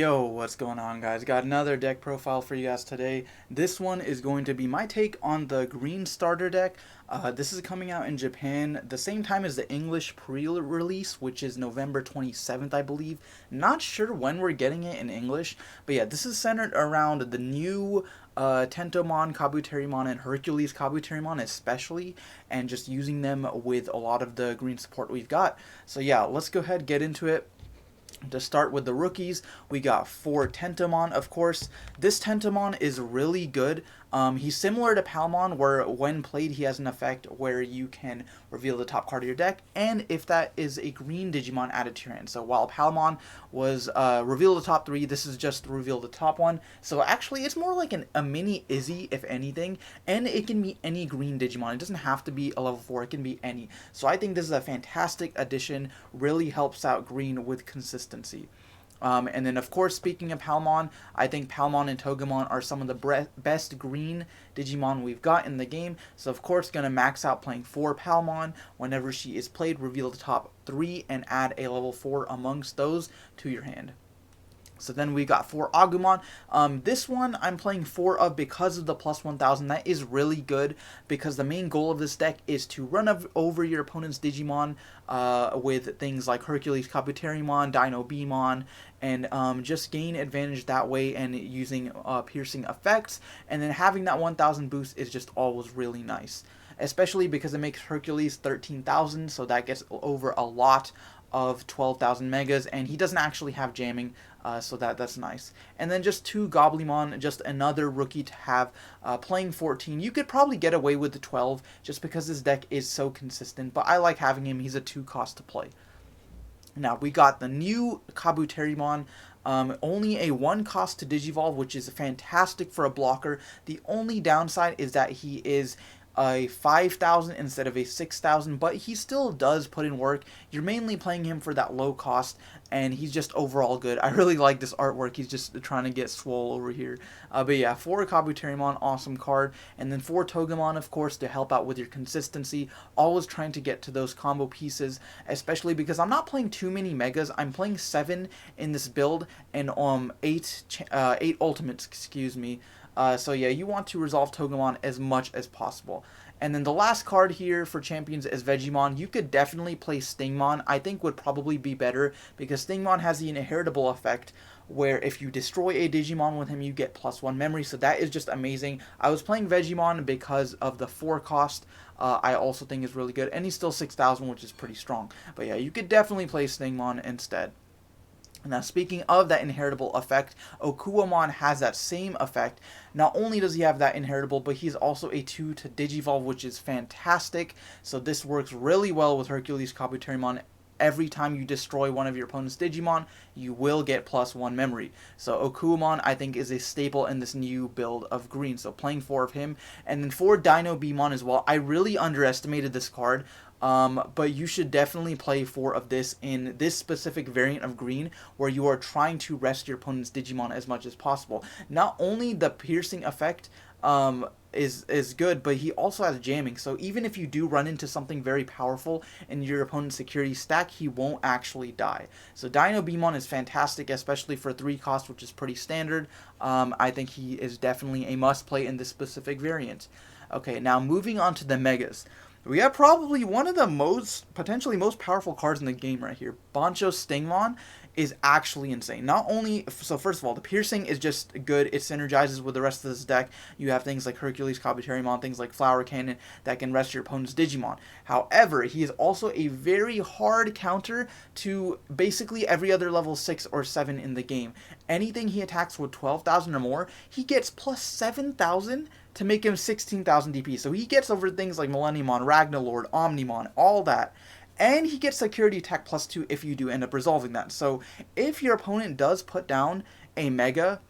Yo, what's going on, guys? Got another deck profile for you guys today. This one is going to be my take on the green starter deck. This is coming out in Japan the same time as the English pre-release, which is November 27th, I believe. Not sure when we're getting it in English, but yeah, this is centered around the new Tentomon, Kabutarimon, and Hercules Kabutarimon especially, and just using them with a lot of the green support we've got. So yeah, let's go ahead and get into it. To start with the rookies, we got 4 Tentomon, of course. This Tentomon is really good. He's similar to Palmon, where when played he has an effect where you can reveal the top card of your deck, and if that is a green Digimon, added to your hand. So while Palmon was reveal the top 3, this is just reveal the top one. So actually it's more like a mini Izzy, if anything, and it can be any green Digimon. It doesn't have to be a level 4, it can be any. So I think this is a fantastic addition, really helps out green with consistency. And then, of course, speaking of Palmon, I think Palmon and Togemon are some of the best green Digimon we've got in the game. So, of course, going to max out playing 4 Palmon. Whenever she is played, reveal the top 3 and add a level 4 amongst those to your hand. So then we got 4 Agumon. This one I'm playing 4 of because of the plus 1000. That is really good because the main goal of this deck is to run over your opponent's Digimon with things like Hercules Kabutarimon, Dino Beamon, and just gain advantage that way and using piercing effects. And then having that 1000 boost is just always really nice. Especially because it makes Hercules 13,000, so that gets over a lot of 12,000 megas, and he doesn't actually have jamming, so that's nice. And then just 2 Goblimon, just another rookie to have, playing 14. You could probably get away with the 12 just because this deck is so consistent, but I like having him. He's a 2 cost to play. Now we got the new Kabutarimon, only a 1 cost to Digivolve, which is fantastic for a blocker. The only downside is that he is a 5,000 instead of a 6,000, but he still does put in work. You're mainly playing him for that low cost, and he's just overall good. I really like this artwork. He's just trying to get swole over here. But yeah, 4 Kabutarimon, awesome card. And then 4 Togemon, of course, to help out with your consistency. Always trying to get to those combo pieces, especially because I'm not playing too many Megas. I'm playing 7 in this build, and 8 Ultimates, excuse me. So yeah, you want to resolve Togemon as much as possible. And then the last card here for Champions is Vegemon. You could definitely play Stingmon. I think would probably be better because Stingmon has the inheritable effect where if you destroy a Digimon with him, you get +1 memory. So that is just amazing. I was playing Vegemon because of the 4 cost. I also think is really good. And he's still 6,000, which is pretty strong. But yeah, you could definitely play Stingmon instead. Now, speaking of that inheritable effect, Okuamon has that same effect. Not only does he have that inheritable, but he's also a 2 to Digivolve, which is fantastic. So this works really well with Hercules Kabutarimon. Every time you destroy one of your opponent's Digimon, you will get +1 memory. So Okuamon, I think, is a staple in this new build of green. So playing 4 of him. And then 4 Dino Beamon as well. I really underestimated this card. But you should definitely play 4 of this in this specific variant of green where you are trying to rest your opponent's Digimon as much as possible. Not only the piercing effect is good, but he also has jamming. So even if you do run into something very powerful in your opponent's security stack, he won't actually die. So Dino Beamon is fantastic, especially for 3 cost, which is pretty standard. I think he is definitely a must play in this specific variant. Okay, now moving on to the Megas. We have probably one of the potentially most powerful cards in the game right here. Bancho Stingmon is actually insane. Not only, so first of all, the piercing is just good. It synergizes with the rest of this deck. You have things like Hercules Kabutarimon, things like Flower Cannon that can rest your opponent's Digimon. However, he is also a very hard counter to basically every other level 6 or 7 in the game. Anything he attacks with 12,000 or more, he gets +7,000 to make him 16,000 DP. So he gets over things like Millenniumon, Ragnalord, Omnimon, all that. And he gets security attack +2 if you do end up resolving that. So if your opponent does put down a Mega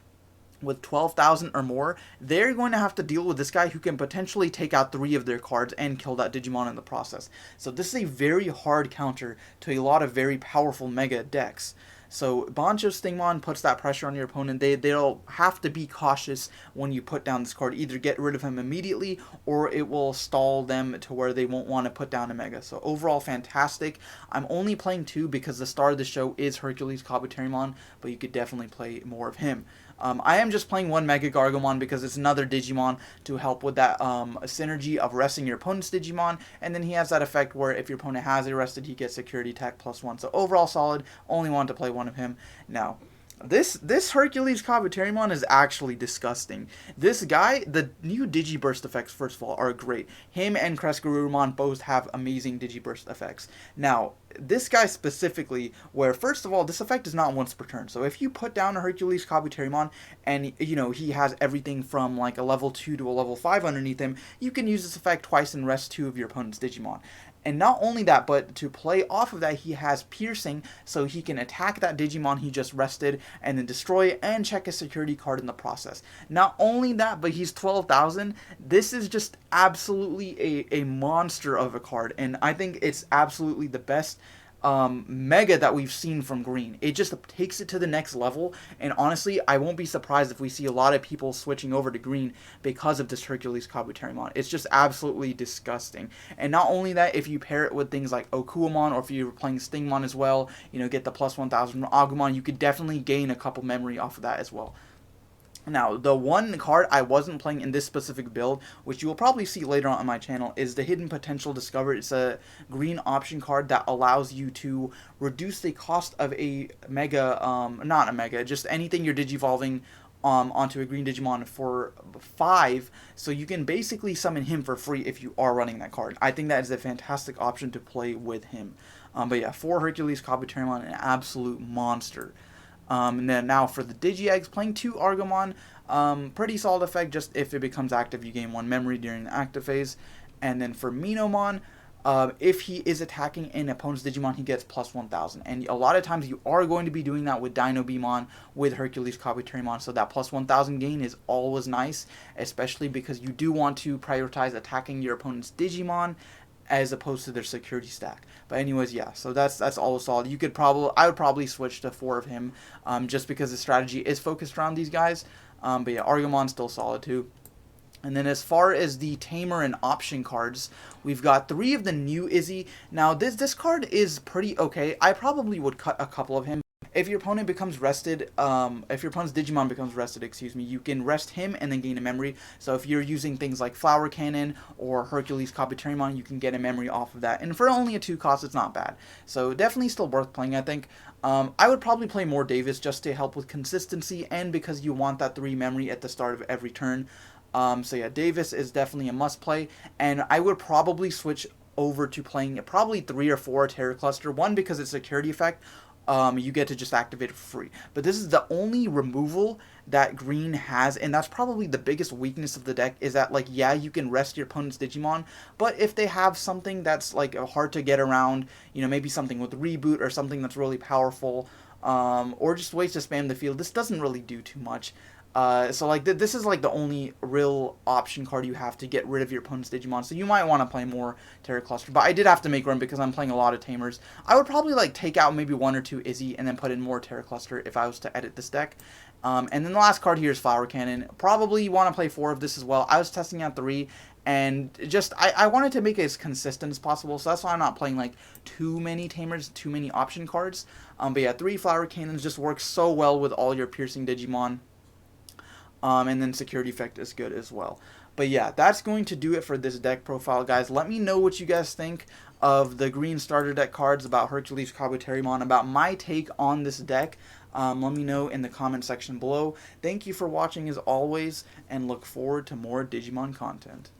with 12,000 or more, they're going to have to deal with this guy who can potentially take out 3 of their cards and kill that Digimon in the process. So this is a very hard counter to a lot of very powerful Mega decks. So Bancho Stingmon puts that pressure on your opponent. They'll have to be cautious when you put down this card. Either get rid of him immediately, or it will stall them to where they won't want to put down a Mega. So overall, fantastic. I'm only playing 2 because the star of the show is Hercules Kabutarimon, but you could definitely play more of him. I am just playing 1 Mega Gargomon because it's another Digimon to help with that synergy of resting your opponent's Digimon, and then he has that effect where if your opponent has arrested, he gets security attack +1. So overall solid, only wanted to play 1 of him. Now, this Hercules Kabutarimon is actually disgusting. This guy, the new Digiburst effects, first of all, are great. Him and Crescarurumon both have amazing Digiburst effects. Now, this guy specifically, where first of all, this effect is not once per turn. So if you put down a Hercules Kabutarimon and, you know, he has everything from like a level 2 to a level 5 underneath him, you can use this effect twice and rest 2 of your opponent's Digimon. And not only that, but to play off of that, he has piercing, so he can attack that Digimon he just rested and then destroy it and check a security card in the process. Not only that, but he's 12,000. This is just absolutely a monster of a card, and I think it's absolutely the best Mega that we've seen from Green. It just takes it to the next level, and honestly, I won't be surprised if we see a lot of people switching over to Green because of this Hercules Kabutarimon. It's just absolutely disgusting. And not only that, if you pair it with things like Okuamon, or if you're playing Stingmon as well, you know, get the +1000 from Agumon, you could definitely gain a couple memory off of that as well. Now, the one card I wasn't playing in this specific build, which you will probably see later on my channel, is the Hidden Potential Discovered. It's a green option card that allows you to reduce the cost of a Mega, not a Mega, just anything you're Digivolving onto a green Digimon for 5, so you can basically summon him for free if you are running that card. I think that is a fantastic option to play with him. But yeah, for Hercules Kabutarimon, an absolute monster. And then now for the Digi-Eggs, playing 2 Argomon, pretty solid effect, just if it becomes active, you gain 1 memory during the active phase. And then for Minomon, if he is attacking an opponent's Digimon, he gets +1000. And a lot of times you are going to be doing that with Dino Beamon, with Hercules Kabutarimon, so that +1000 gain is always nice, especially because you do want to prioritize attacking your opponent's Digimon as opposed to their security stack. But anyways, yeah, so that's all solid. I would probably switch to 4 of him, just because the strategy is focused around these guys. But yeah, Argomon's still solid too. And then as far as the Tamer and option cards, we've got 3 of the new Izzy. Now this card is pretty okay. I probably would cut a couple of him. If your opponent becomes rested, if your opponent's Digimon becomes rested, you can rest him and then gain a memory. So if you're using things like Flower Cannon or Hercules Kabutarimon, you can get a memory off of that. And for only a 2 cost, it's not bad. So definitely still worth playing, I think. I would probably play more Davis just to help with consistency and because you want that 3 memory at the start of every turn. So yeah, Davis is definitely a must play. And I would probably switch over to playing probably 3 or 4 Terror Cluster. 1, because it's a security effect. You get to just activate it for free. But this is the only removal that Green has, and that's probably the biggest weakness of the deck, is that, like, yeah, you can rest your opponent's Digimon, but if they have something that's, like, hard to get around, you know, maybe something with Reboot or something that's really powerful, or just ways to spam the field, this doesn't really do too much. So like this is like the only real option card you have to get rid of your opponent's Digimon, so you might want to play more Terror Cluster, but I did have to make room because I'm playing a lot of Tamers. I would probably like take out maybe 1 or 2 Izzy and then put in more Terror Cluster if I was to edit this deck. And then the last card here is Flower Cannon. Probably want to play 4 of this as well. I was testing out 3, and just I wanted to make it as consistent as possible, so that's why I'm not playing like too many Tamers, too many option cards. But yeah, 3 Flower Cannons just works so well with all your piercing Digimon. And then security effect is good as well. But yeah, that's going to do it for this deck profile, guys. Let me know what you guys think of the green starter deck cards, about Hercules Kabutarimon, about my take on this deck. Let me know in the comment section below. Thank you for watching as always, and look forward to more Digimon content.